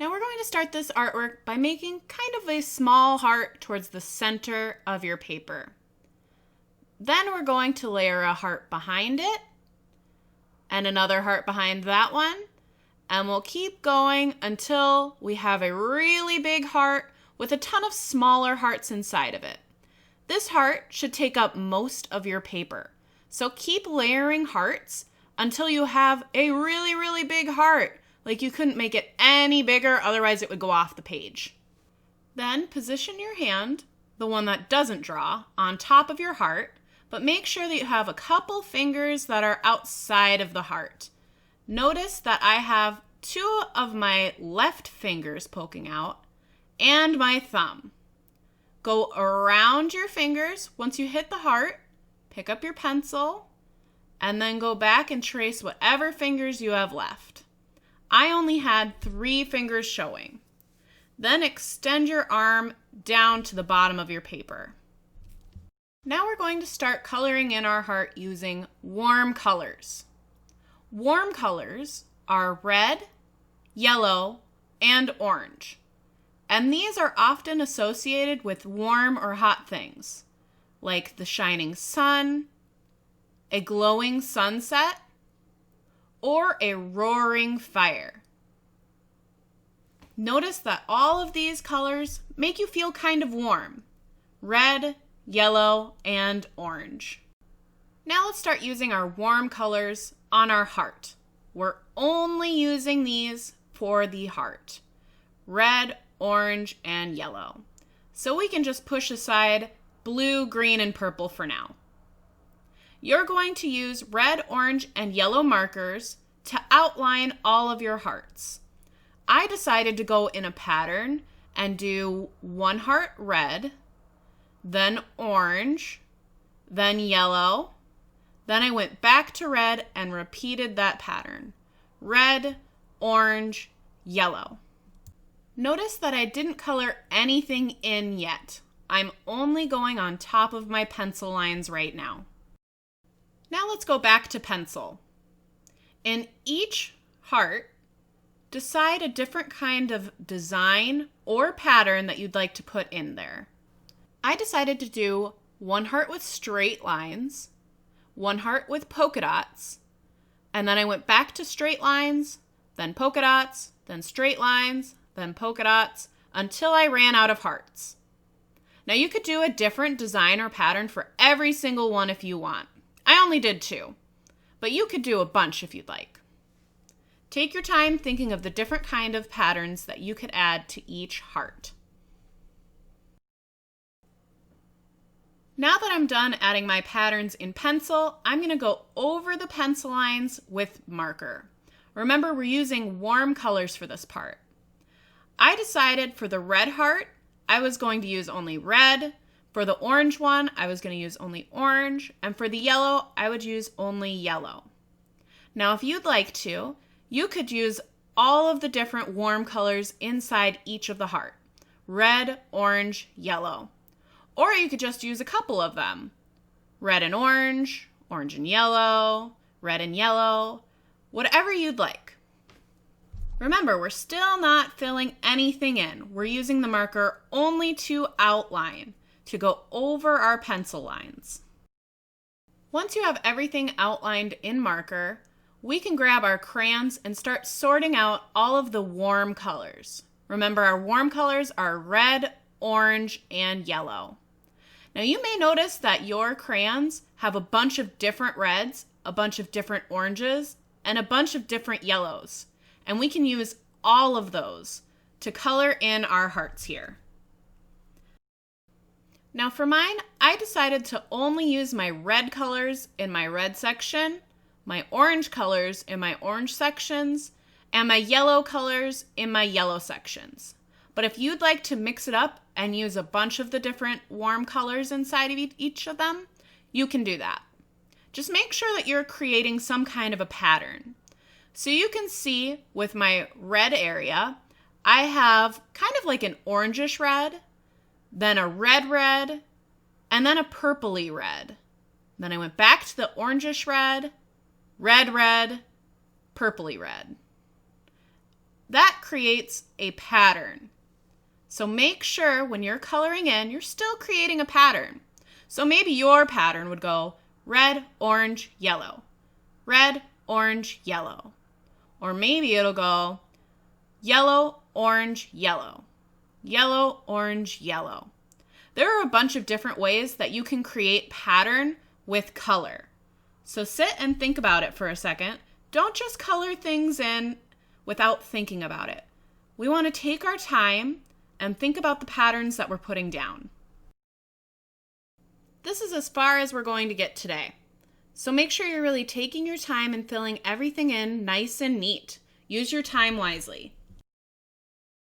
Now we're going to start this artwork by making kind of a small heart towards the center of your paper. Then we're going to layer a heart behind it and another heart behind that one. And we'll keep going until we have a really big heart with a ton of smaller hearts inside of it. This heart should take up most of your paper. So keep layering hearts until you have a really, really big heart. Like you couldn't make it any bigger, otherwise it would go off the page. Then position your hand, the one that doesn't draw, on top of your heart, but make sure that you have a couple fingers that are outside of the heart. Notice that I have 2 of my left fingers poking out and my thumb. Go around your fingers. Once you hit the heart, pick up your pencil, and then go back and trace whatever fingers you have left. I only had 3 fingers showing. Then extend your arm down to the bottom of your paper. Now we're going to start coloring in our heart using warm colors. Warm colors are red, yellow, and orange. And these are often associated with warm or hot things, like the shining sun, a glowing sunset, or a roaring fire. Notice that all of these colors make you feel kind of warm. Red, yellow, and orange. Now let's start using our warm colors on our heart. We're only using these for the heart. Red, orange, and yellow. So we can just push aside blue, green, and purple for now. You're going to use red, orange, and yellow markers to outline all of your hearts. I decided to go in a pattern and do 1 heart red, then orange, then yellow. Then I went back to red and repeated that pattern. Red, orange, yellow. Notice that I didn't color anything in yet. I'm only going on top of my pencil lines right now. Now let's go back to pencil. In each heart, decide a different kind of design or pattern that you'd like to put in there. I decided to do 1 heart with straight lines, 1 heart with polka dots, and then I went back to straight lines, then polka dots, then straight lines, then polka dots, until I ran out of hearts. Now you could do a different design or pattern for every single one if you want. I only did 2, but you could do a bunch if you'd like. Take your time thinking of the different kind of patterns that you could add to each heart. Now that I'm done adding my patterns in pencil, I'm going to go over the pencil lines with marker. Remember, we're using warm colors for this part. I decided for the red heart, I was going to use only red. For the orange one, I was going to use only orange. And for the yellow, I would use only yellow. Now, if you'd like to, you could use all of the different warm colors inside each of the heart. Red, orange, yellow. Or you could just use a couple of them. Red and orange and yellow, red and yellow, whatever you'd like. Remember, we're still not filling anything in. We're using the marker only to outline, to go over our pencil lines. Once you have everything outlined in marker, we can grab our crayons and start sorting out all of the warm colors. Remember, our warm colors are red, orange, and yellow. Now you may notice that your crayons have a bunch of different reds, a bunch of different oranges, and a bunch of different yellows. And we can use all of those to color in our hearts here. Now for mine, I decided to only use my red colors in my red section, my orange colors in my orange sections, and my yellow colors in my yellow sections. But if you'd like to mix it up and use a bunch of the different warm colors inside of each of them, you can do that. Just make sure that you're creating some kind of a pattern. So you can see with my red area, I have kind of like an orangish red, then a red, and then a purpley red. Then I went back to the orangish red, purpley red. that creates a pattern. So make sure when you're coloring in, you're still creating a pattern. So maybe your pattern would go red, orange, yellow. Red, orange, yellow. Or maybe it'll go yellow, orange, yellow. Yellow, orange, yellow. There are a bunch of different ways that you can create pattern with color. So sit and think about it for a second. Don't just color things in without thinking about it. We want to take our time and think about the patterns that we're putting down. This is as far as we're going to get today. So make sure you're really taking your time and filling everything in nice and neat. Use your time wisely.